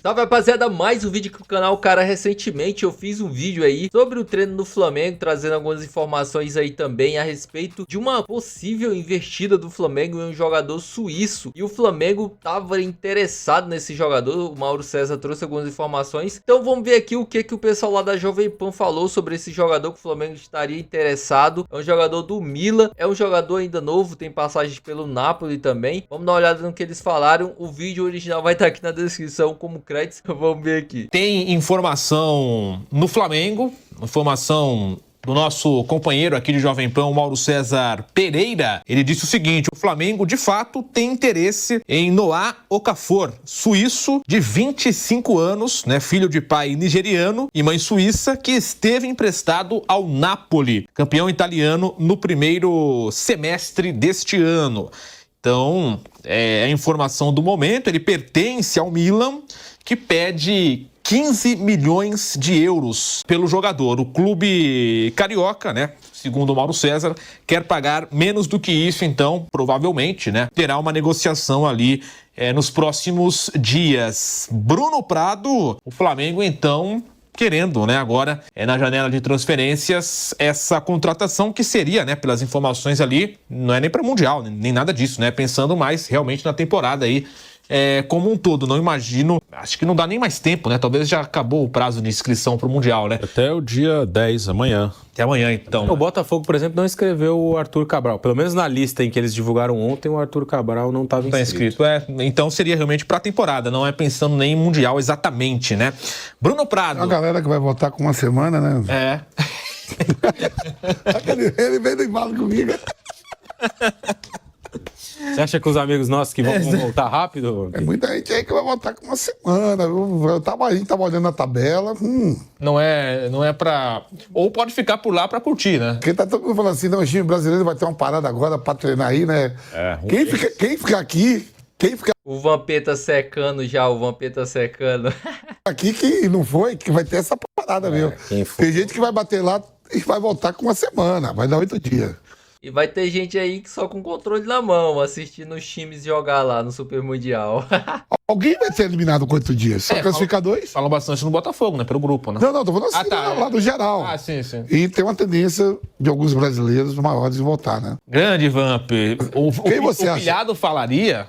Salve, rapaziada, mais um vídeo aqui no canal. Cara, recentemente eu fiz um vídeo aí sobre o treino do Flamengo, trazendo algumas informações aí também a respeito de uma possível investida do Flamengo em um jogador suíço. E o Flamengo tava interessado nesse jogador, o Mauro César trouxe algumas informações. Então vamos ver aqui o que o pessoal lá da Jovem Pan falou sobre esse jogador que o Flamengo estaria interessado. É um jogador do Milan, é um jogador ainda novo, tem passagens pelo Napoli também. Vamos dar uma olhada no que eles falaram. O vídeo original vai estar aqui na descrição como créditos. Vamos ver aqui. Tem informação no Flamengo, informação do nosso companheiro aqui de Jovem Pan, Mauro César Pereira. Ele disse o seguinte: o Flamengo de fato tem interesse em Noah Okafor, suíço de 25 anos, né, filho de pai nigeriano e mãe suíça, que esteve emprestado ao Napoli, campeão italiano, no primeiro semestre deste ano. Então, é a informação do momento. Ele pertence ao Milan, que pede 15 milhões de euros pelo jogador. O clube carioca, né, segundo o Mauro César, quer pagar menos do que isso, então, provavelmente, né, terá uma negociação ali nos próximos dias. Bruno Prado, o Flamengo, então, querendo, né, agora na janela de transferências, essa contratação que seria, né, pelas informações ali, não é nem para Mundial, nem nada disso, né, pensando mais realmente na temporada aí, como um todo. Não imagino, acho que não dá nem mais tempo, né? Talvez já acabou o prazo de inscrição pro Mundial, né? Até o dia 10, amanhã. Até amanhã, então. O Botafogo, por exemplo, não escreveu o Arthur Cabral. Pelo menos na lista em que eles divulgaram ontem, o Arthur Cabral não estava inscrito. Então seria realmente pra temporada, não é pensando nem em Mundial exatamente, né? Bruno Prado. A galera que vai voltar com uma semana, né? É. Ele veio do embalo comigo. Você acha que os amigos nossos que vão voltar rápido? É muita gente aí que vai voltar com uma semana. A gente tava olhando a tabela. Não é pra... Ou pode ficar por lá pra curtir, né? Porque tá todo mundo falando assim, não, o time brasileiro vai ter uma parada agora pra treinar aí, né? Quem fica aqui... O Vampeta secando já, o Vampeta secando. Aqui que não foi, que vai ter essa parada mesmo. Tem gente que vai bater lá e vai voltar com uma semana, vai dar 8 dias. E vai ter gente aí que só com controle na mão, assistindo os times jogar lá no Super Mundial. Alguém vai ser eliminado com 8 dias? Só classifica 2? Falam bastante no Botafogo, né? Pelo grupo, né? Não, tô falando assim, lá do geral. Ah, sim. E tem uma tendência de alguns brasileiros maiores em voltar, né? Grande Vamp. Quem você acha? O pilhado falaria...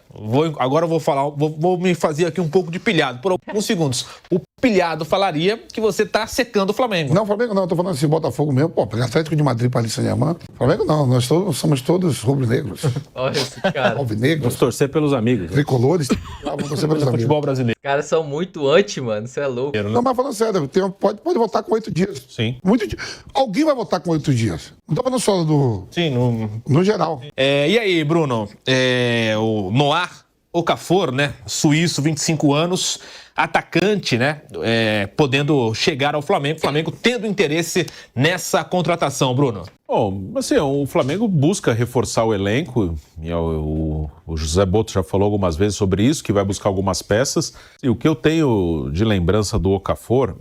Agora eu vou falar... Vou me fazer aqui um pouco de pilhado por alguns segundos. O pilhado falaria que você tá secando o Flamengo. Não, Flamengo não. Tô falando assim, Botafogo mesmo. Pô, pegar Atlético de Madrid, Paris Saint-Germain. Flamengo não. Nós somos todos rubro-negros. Olha esse cara. Alvinegros. Vamos torcer pelos amigos. Tricolores. Vamos torcer pelos amigos. Futebol brasileiro. Os caras são muito anti, mano. Você é louco. Não, mas falando sério, pode votar com 8 dias. Sim. Muito dia. Alguém vai votar com 8 dias. Não tô falando só Sim, no geral. E aí, Bruno? O Noah Okafor, né? Suíço, 25 anos, atacante, né? Podendo chegar ao Flamengo. Flamengo tendo interesse nessa contratação, Bruno. Bom, assim, o Flamengo busca reforçar o elenco, e o José Boto já falou algumas vezes sobre isso, que vai buscar algumas peças, e o que eu tenho de lembrança do Okafor,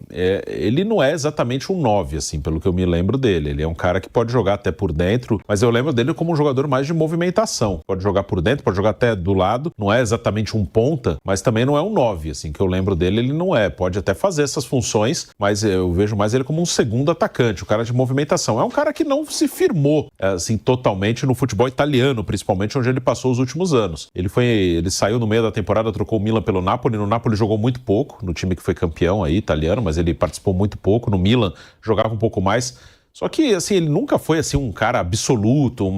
ele não é exatamente um 9, assim, pelo que eu me lembro dele. Ele é um cara que pode jogar até por dentro, mas eu lembro dele como um jogador mais de movimentação. Pode jogar por dentro, pode jogar até do lado, não é exatamente um ponta, mas também não é um 9, assim, que eu lembro dele, ele não é. Pode até fazer essas funções, mas eu vejo mais ele como um segundo atacante, o cara de movimentação. É um cara que não se firmou, assim, totalmente no futebol italiano, principalmente onde ele passou os últimos anos. Ele saiu no meio da temporada, trocou o Milan pelo Napoli. No Napoli jogou muito pouco, no time que foi campeão aí, italiano, mas ele participou muito pouco. No Milan jogava um pouco mais. Só que, assim, ele nunca foi, assim, um cara absoluto, um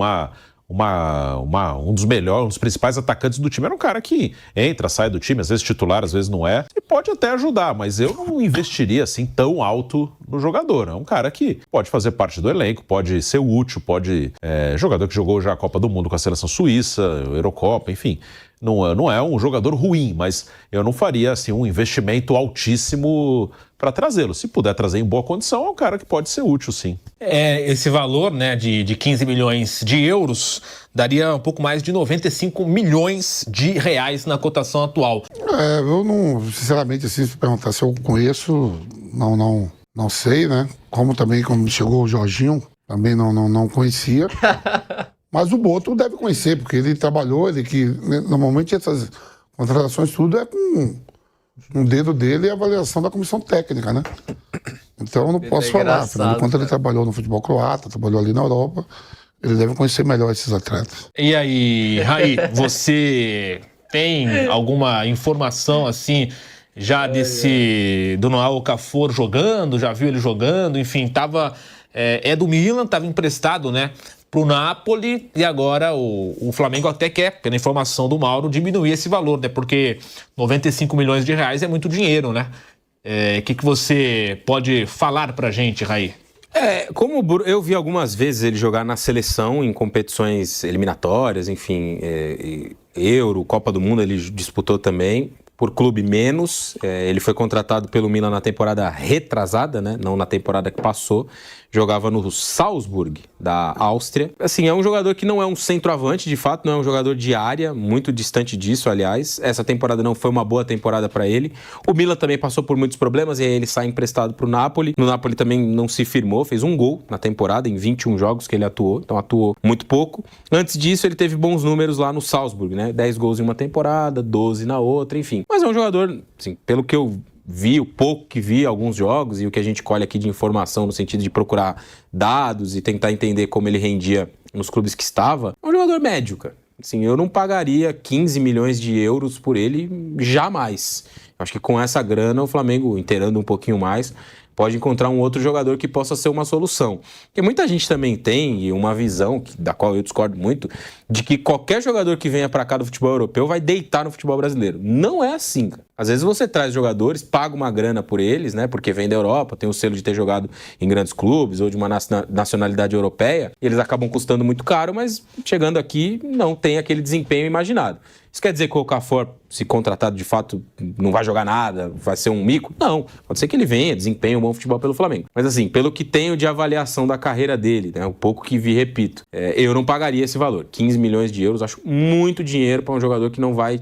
dos melhores, um dos principais atacantes do time. Era um cara que entra, sai do time, às vezes titular, às vezes não é, e pode até ajudar, mas eu não investiria assim tão alto no jogador. É um cara que pode fazer parte do elenco, pode ser útil, jogador que jogou já a Copa do Mundo com a seleção suíça, Eurocopa, enfim. Não é um jogador ruim, mas eu não faria assim, um investimento altíssimo para trazê-lo. Se puder trazer em boa condição, é um cara que pode ser útil, sim. Esse valor, né, de 15 milhões de euros daria um pouco mais de 95 milhões de reais na cotação atual. Eu não, sinceramente, assim, se perguntar se eu conheço, não sei, né? Como chegou o Jorginho, também não conhecia. Mas o Boto deve conhecer, porque ele trabalhou, normalmente essas contratações tudo é com um dedo dele é a avaliação da comissão técnica, né? Então eu não posso falar. Afinal de contas, ele trabalhou no futebol croata, trabalhou ali na Europa. Ele deve conhecer melhor esses atletas. E aí, Raí, você tem alguma informação assim já do Noah Okafor jogando? Já viu ele jogando? Enfim, é do Milan, estava emprestado, né, pro Napoli, e agora o Flamengo até quer, pela informação do Mauro, diminuir esse valor, né? Porque 95 milhões de reais é muito dinheiro, né? O que você pode falar pra gente, Raí? Eu vi algumas vezes ele jogar na seleção em competições eliminatórias, enfim, Euro, Copa do Mundo, ele disputou também, por clube menos. Ele foi contratado pelo Milan na temporada retrasada, né? Não na temporada que passou. Jogava no Salzburg, da Áustria. Assim, é um jogador que não é um centroavante, de fato, não é um jogador de área, muito distante disso, aliás. Essa temporada não foi uma boa temporada para ele. O Milan também passou por muitos problemas e aí ele sai emprestado pro Napoli. No Napoli também não se firmou, fez um gol na temporada, em 21 jogos que ele atuou, então atuou muito pouco. Antes disso, ele teve bons números lá no Salzburg, né? 10 gols em uma temporada, 12 na outra, enfim. Mas é um jogador, assim, pelo que eu vi, o pouco que vi alguns jogos e o que a gente colhe aqui de informação no sentido de procurar dados e tentar entender como ele rendia nos clubes que estava, é um jogador médio, cara. Assim, eu não pagaria 15 milhões de euros por ele jamais. Acho que com essa grana o Flamengo, inteirando um pouquinho mais, pode encontrar um outro jogador que possa ser uma solução. Porque muita gente também tem uma visão, da qual eu discordo muito, de que qualquer jogador que venha para cá do futebol europeu vai deitar no futebol brasileiro. Não é assim, cara. Às vezes você traz jogadores, paga uma grana por eles, né? Porque vem da Europa, tem o selo de ter jogado em grandes clubes ou de uma nacionalidade europeia, e eles acabam custando muito caro, mas chegando aqui não tem aquele desempenho imaginado. Isso quer dizer que o Okafor, se contratado de fato, não vai jogar nada, vai ser um mico? Não. Pode ser que ele venha, desempenhe um bom futebol pelo Flamengo. Mas assim, pelo que tenho de avaliação da carreira dele, né, o pouco que vi, repito, eu não pagaria esse valor. 15 milhões de euros, acho muito dinheiro para um jogador que não vai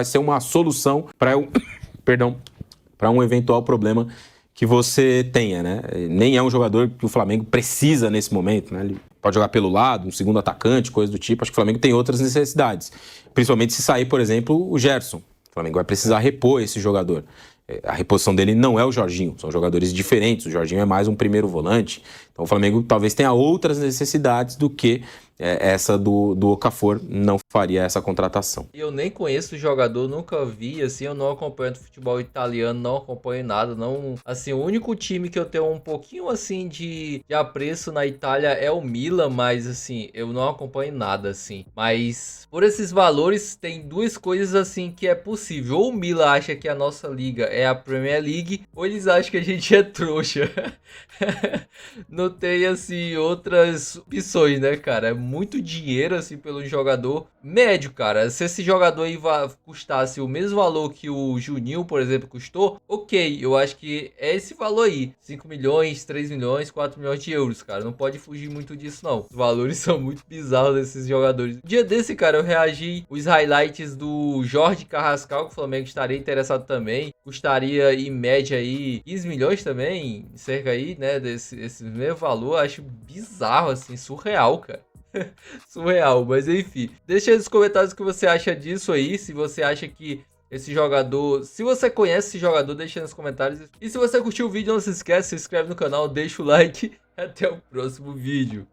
ser uma solução para um eventual problema que você tenha, né? Nem é um jogador que o Flamengo precisa nesse momento, né? Ele pode jogar pelo lado, um segundo atacante, coisa do tipo. Acho que o Flamengo tem outras necessidades. Principalmente se sair, por exemplo, o Gerson. O Flamengo vai precisar repor esse jogador. A reposição dele não é o Jorginho, são jogadores diferentes. O Jorginho é mais um primeiro volante. Então o Flamengo talvez tenha outras necessidades do que essa do Okafor, não faria essa contratação. Eu nem conheço o jogador, nunca vi, assim, eu não acompanho o futebol italiano, não acompanho nada, não, assim, o único time que eu tenho um pouquinho, assim, de apreço na Itália é o Milan, mas, assim, eu não acompanho nada, assim, mas por esses valores tem duas coisas, assim, que é possível, ou o Milan acha que a nossa liga é a Premier League, ou eles acham que a gente é trouxa. Não tem, assim, outras opções, né, cara? É muito dinheiro, assim, pelo jogador médio, cara. Se esse jogador aí custasse o mesmo valor que o Juninho, por exemplo, custou, ok, eu acho que é esse valor aí. 5 milhões, 3 milhões, 4 milhões de euros, cara. Não pode fugir muito disso, não. Os valores são muito bizarros desses jogadores. Um dia desse, cara, eu reagi os highlights do Jorge Carrascal, que o Flamengo estaria interessado também. Custaria, em média, aí 15 milhões também, cerca aí, né, esse mesmo valor. Acho bizarro, assim, surreal, cara. Surreal, mas enfim. Deixa aí nos comentários o que você acha disso aí. Se você acha que esse jogador... Se você conhece esse jogador, deixa aí nos comentários. E se você curtiu o vídeo, não se esquece, se inscreve no canal, deixa o like. Até o próximo vídeo.